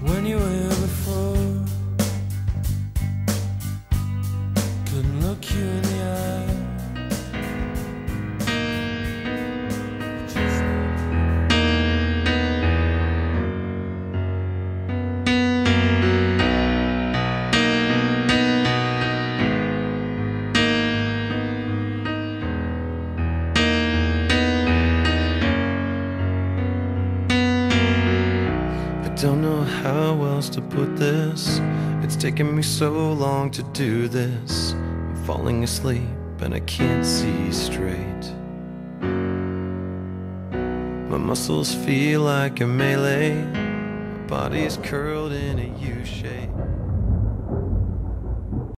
When you were here before, couldn't look you in the eye. Don't know how else to put this. It's taken me so long to do this. I'm falling asleep and I can't see straight. My muscles feel like a melee. My body's curled in a U shape.